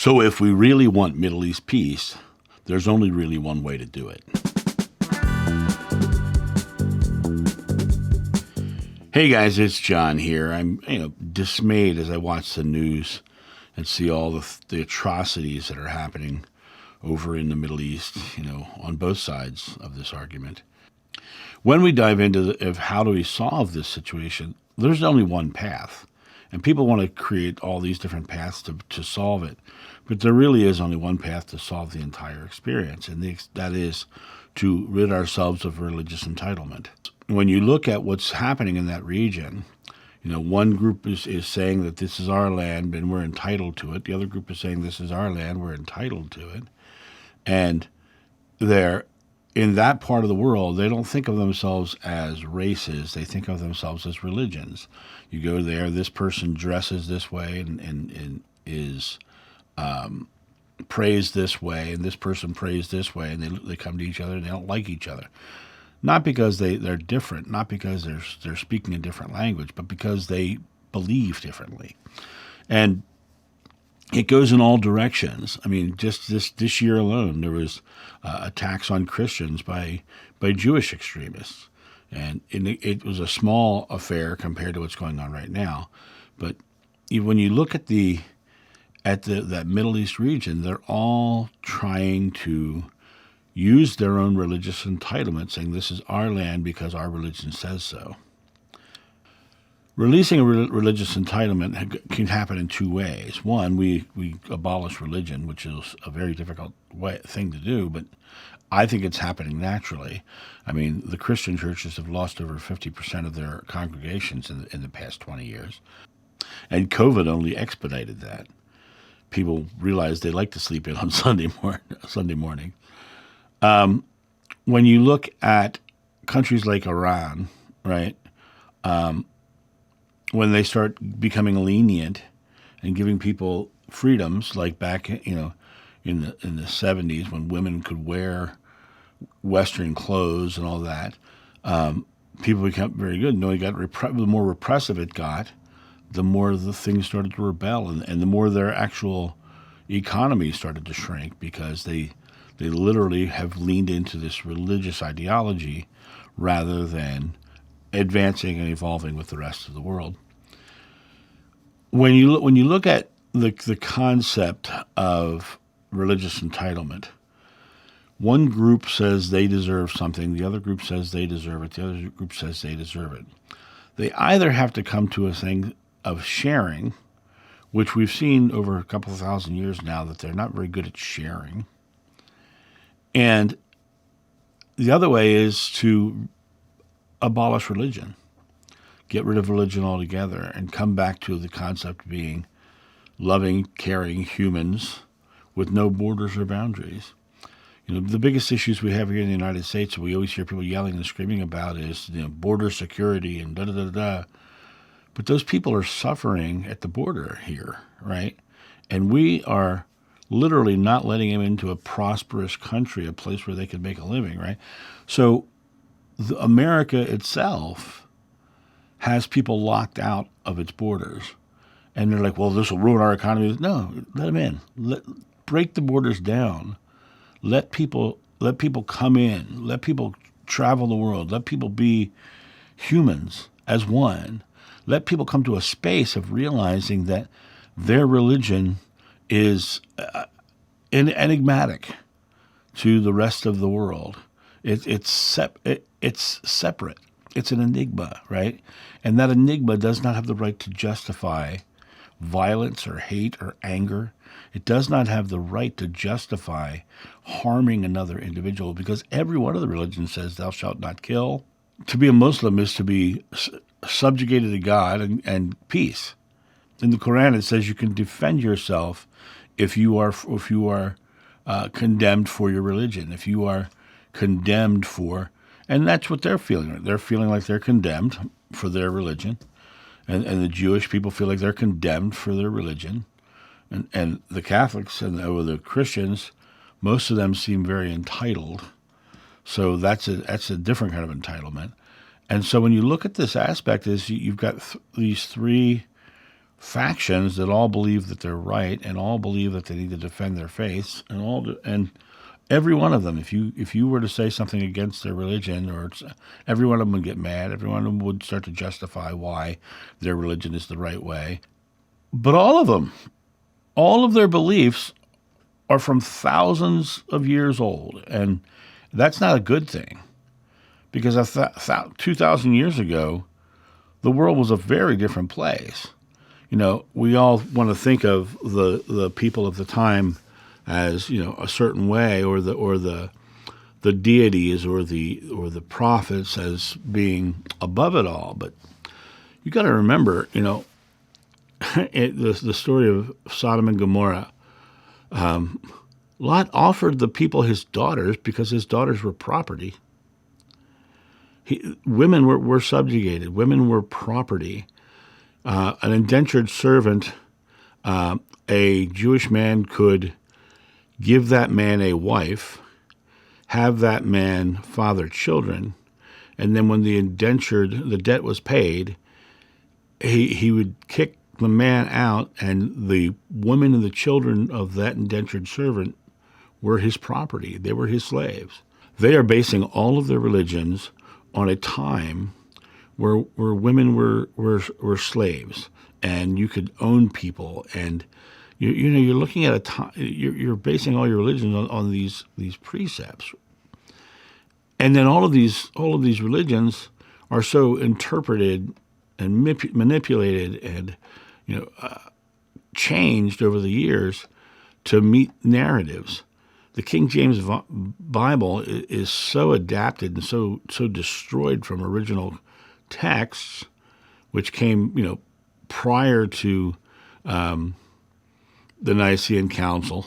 So if we really want Middle East peace, there's only really one way to do it. Hey guys, it's John here. I'm dismayed as I watch the news and see all the atrocities that are happening over in the Middle East, on both sides of this argument. When we dive into how do we solve this situation, there's only one path. And people want to create all these different paths to solve it. But there really is only one path to solve the entire experience, and that is to rid ourselves of religious entitlement. When you look at what's happening in that region, one group is saying that this is our land and we're entitled to it. The other group is saying this is our land, we're entitled to it. And in that part of the world, they don't think of themselves as races. They think of themselves as religions. You go there, this person dresses this way and is praised this way, and this person prays this way, and they come to each other and they don't like each other. Not because they're different, not because they're speaking a different language, but because they believe differently. And it goes in all directions. I mean, just this year alone, there was attacks on Christians by Jewish extremists. And it was a small affair compared to what's going on right now. But when you look at that Middle East region, they're all trying to use their own religious entitlement, saying this is our land because our religion says so. Releasing a religious entitlement can happen in two ways. One, we abolish religion, which is a very difficult thing to do, but I think it's happening naturally. I mean, the Christian churches have lost over 50% of their congregations in the past 20 years. And COVID only expedited that. People realized they like to sleep in on Sunday morning. When you look at countries like Iran, right, when they start becoming lenient and giving people freedoms, like back, in the 70s when women could wear Western clothes and all that, people become very good. The more repressive it got, the more the things started to rebel, and the more their actual economy started to shrink because they literally have leaned into this religious ideology rather than advancing and evolving with the rest of the world. When you look at the concept of religious entitlement, one group says they deserve something, the other group says they deserve it, the other group says they deserve it. They either have to come to a thing of sharing, which we've seen over a couple of thousand years now that they're not very good at sharing. And the other way is to abolish religion, get rid of religion altogether, and come back to the concept of being loving, caring humans with no borders or boundaries. The biggest issues we have here in the United States, we always hear people yelling and screaming about, is border security and da-da-da-da. But those people are suffering at the border here, right? And we are literally not letting them into a prosperous country, a place where they can make a living, right? So America itself has people locked out of its borders. And they're like, well, this will ruin our economy. No, let them in. Break the borders down. Let people come in. Let people travel the world. Let people be humans as one. Let people come to a space of realizing that their religion is enigmatic to the rest of the world. It's separate. It's an enigma, right? And that enigma does not have the right to justify violence or hate or anger. It does not have the right to justify harming another individual, because every one of the religions says thou shalt not kill. To be a Muslim is to be subjugated to God and peace. In the Quran, it says you can defend yourself if you are condemned for your religion, if you are condemned for, and that's what they're feeling. They're feeling like they're condemned for their religion, and the Jewish people feel like they're condemned for their religion, and the Catholics or the Christians, most of them seem very entitled. So that's a different kind of entitlement. And so when you look at this aspect, is you've got these three factions that all believe that they're right and all believe that they need to defend their faiths, and every one of them, if you were to say something against their religion, every one of them would get mad. Every one of them would start to justify why their religion is the right way. But all of them, all of their beliefs are from thousands of years old, and that's not a good thing, because 2,000 years ago, the world was a very different place. We all want to think of the people of the time as a certain way, or the deities or the prophets as being above it all. But you got to remember, the story of Sodom and Gomorrah. Lot offered the people his daughters because his daughters were property. Women were subjugated. Women were property. An indentured servant, a Jewish man could give that man a wife, have that man father children, and then when the debt was paid, he would kick the man out, and the women and the children of that indentured servant were his property. They were his slaves. They are basing all of their religions on a time where women were slaves, and you could own people, and you're looking at a time. You're basing all your religions on these precepts, and then all of these religions are so interpreted and manipulated and changed over the years to meet narratives. The King James Bible is so adapted and so destroyed from original texts, which came prior to the Nicene Council,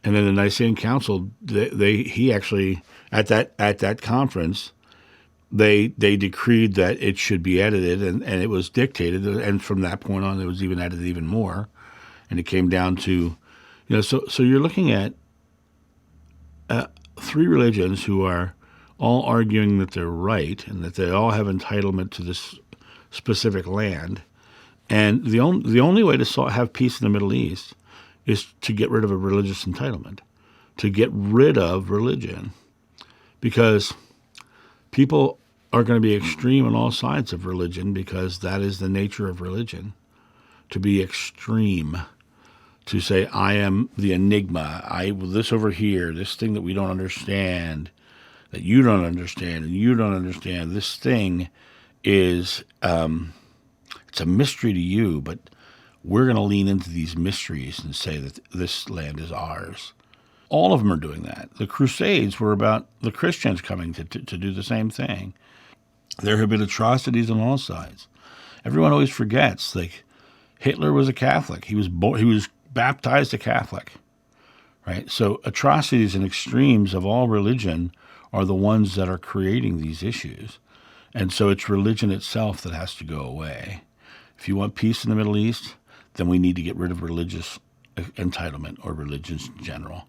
and then the Nicene Council he actually at that conference they decreed that it should be edited, and it was dictated, and from that point on it was even edited even more, and it came down to so you're looking at three religions who are all arguing that they're right and that they all have entitlement to this specific land. And the only way to have peace in the Middle East is to get rid of a religious entitlement, to get rid of religion, because people are going to be extreme on all sides of religion, because that is the nature of religion, to be extreme, to say, I am the enigma, this over here, this thing that we don't understand, that you don't understand, and you don't understand. This thing is, it's a mystery to you, but we're going to lean into these mysteries and say that this land is ours. All of them are doing that. The Crusades were about the Christians coming to do the same thing. There have been atrocities on all sides. Everyone always forgets, like, Hitler was a Catholic. He was baptized a Catholic, right? So atrocities and extremes of all religion are the ones that are creating these issues. And so it's religion itself that has to go away. If you want peace in the Middle East, then we need to get rid of religious entitlement, or religions in general,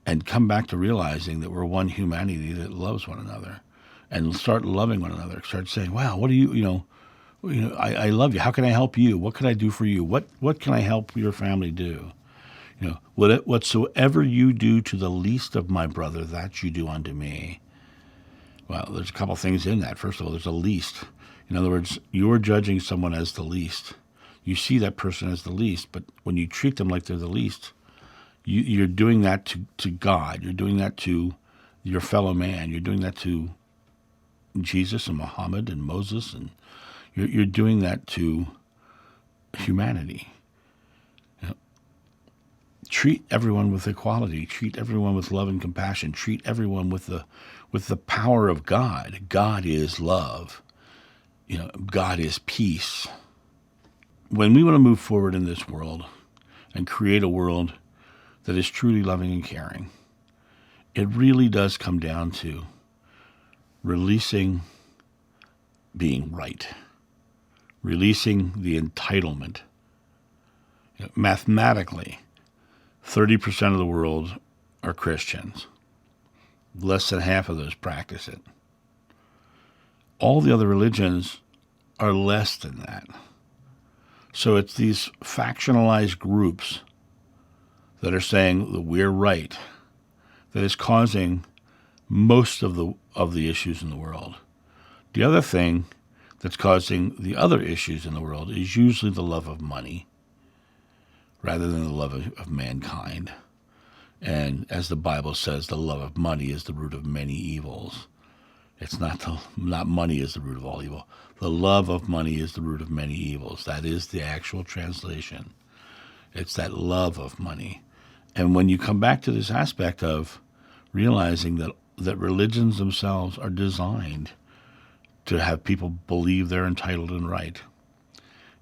and come back to realizing that we're one humanity that loves one another, and start loving one another. Start saying, wow, what do I love you. How can I help you? What can I do for you? What can I help your family do? Whatsoever you do to the least of my brother, that you do unto me. Well, there's a couple things in that. First of all, there's a least. In other words, you're judging someone as the least. You see that person as the least, but when you treat them like they're the least, you're doing that to God. You're doing that to your fellow man. You're doing that to Jesus and Muhammad and Moses, and you're doing that to humanity. Treat everyone with equality. Treat everyone with love and compassion. Treat everyone with the power of God. God is love. God is peace. When we want to move forward in this world and create a world that is truly loving and caring, it really does come down to releasing being right, releasing the entitlement. Mathematically, 30% of the world are Christians. Less than half of those practice it. All the other religions are less than that. So it's these factionalized groups that are saying that we're right that is causing most of the issues in the world. The other thing that's causing the other issues in the world is usually the love of money rather than the love of mankind. And as the Bible says, the love of money is the root of many evils. It's not money is the root of all evil. The love of money is the root of many evils. That is the actual translation. It's that love of money. And when you come back to this aspect of realizing that religions themselves are designed to have people believe they're entitled and right.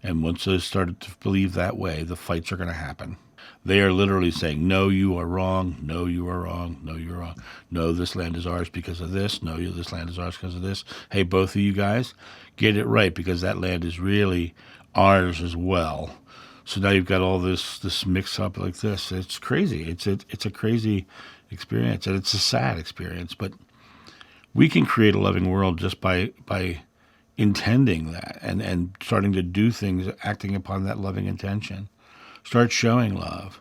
And once they started to believe that way, the fights are going to happen. They are literally saying, no, you are wrong. No, you are wrong. No, you're wrong. No, this land is ours because of this. No, this land is ours because of this. Hey, both of you guys, get it right because that land is really ours as well. So now you've got all this mix up like this. It's crazy. It's a crazy experience, and it's a sad experience. But we can create a loving world just by intending that and starting to do things, acting upon that loving intention. Start showing love.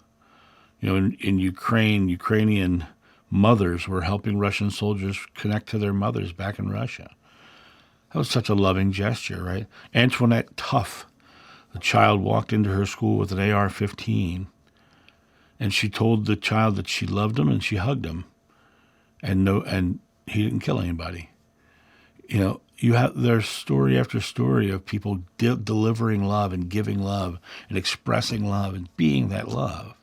In Ukraine, Ukrainian mothers were helping Russian soldiers connect to their mothers back in Russia. That was such a loving gesture, right? Antoinette Tuff, the child walked into her school with an AR-15, and she told the child that she loved him and she hugged him, and he didn't kill anybody. There's story after story of people delivering love and giving love and expressing love and being that love.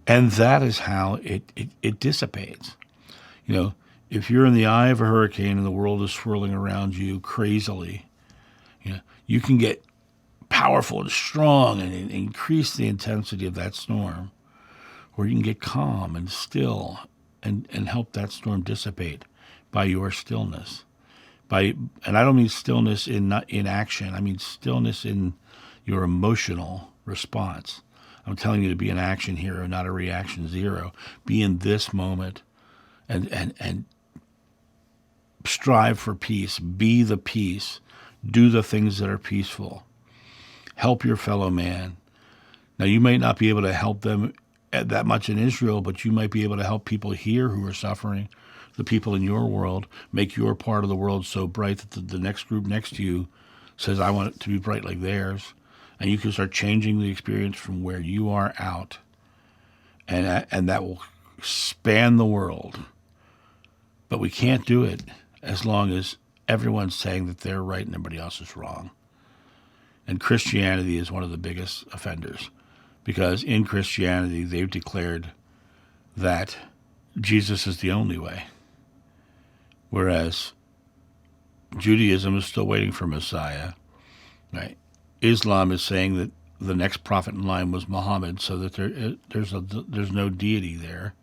And that is how it dissipates. If you're in the eye of a hurricane and the world is swirling around you crazily, you can get powerful and strong and increase the intensity of that storm. Or you can get calm and still and help that storm dissipate by your stillness. And I don't mean stillness in action. I mean stillness in your emotional response. I'm telling you to be an action hero, not a reaction zero. Be in this moment and strive for peace. Be the peace. Do the things that are peaceful. Help your fellow man. Now, you may not be able to help them that much in Israel, but you might be able to help people here who are suffering. The people in your world, make your part of the world so bright that the next group next to you says, I want it to be bright like theirs. And you can start changing the experience from where you are out. And that will span the world. But we can't do it as long as everyone's saying that they're right and everybody else is wrong. And Christianity is one of the biggest offenders. Because in Christianity, they've declared that Jesus is the only way. Whereas Judaism is still waiting for Messiah, right? Islam is saying that the next prophet in line was Muhammad, so that there's no deity there.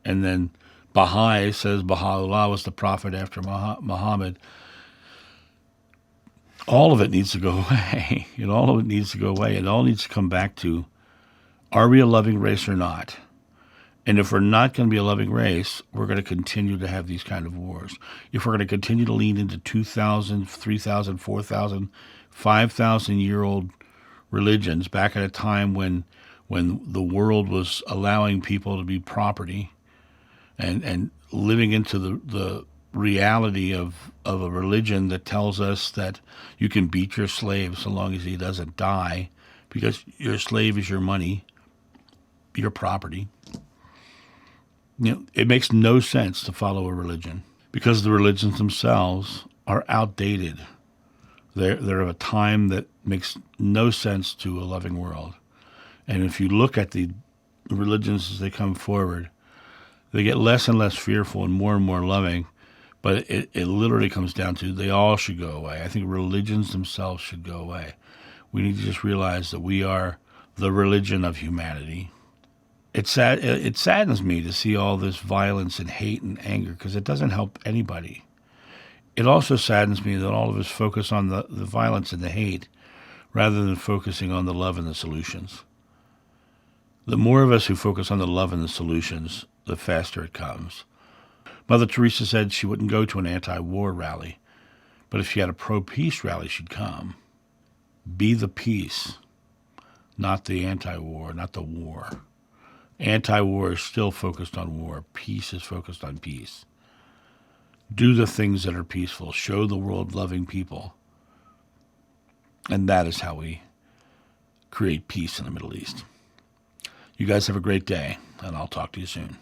And then Baha'i says Baha'u'llah was the prophet after Muhammad. All of it needs to go away. All of it needs to go away. It all needs to come back to, are we a loving race or not? And if we're not going to be a loving race, we're going to continue to have these kind of wars. If we're going to continue to lean into 2,000, 3,000, 4,000, 5,000-year-old religions back at a time when the world was allowing people to be property and living into the reality of a religion that tells us that you can beat your slave so long as he doesn't die because your slave is your money, your property. It makes no sense to follow a religion because the religions themselves are outdated. They're of a time that makes no sense to a loving world. And if you look at the religions as they come forward, they get less and less fearful and more loving. But it literally comes down to they all should go away. I think religions themselves should go away. We need to just realize that we are the religion of humanity. It saddens me to see all this violence and hate and anger because it doesn't help anybody. It also saddens me that all of us focus on the violence and the hate rather than focusing on the love and the solutions. The more of us who focus on the love and the solutions, the faster it comes. Mother Teresa said she wouldn't go to an anti-war rally, but if she had a pro-peace rally, she'd come. Be the peace. not the anti-war, not the war. Anti-war is still focused on war. Peace is focused on peace. Do the things that are peaceful. Show the world loving people. And that is how we create peace in the Middle East. You guys have a great day, and I'll talk to you soon.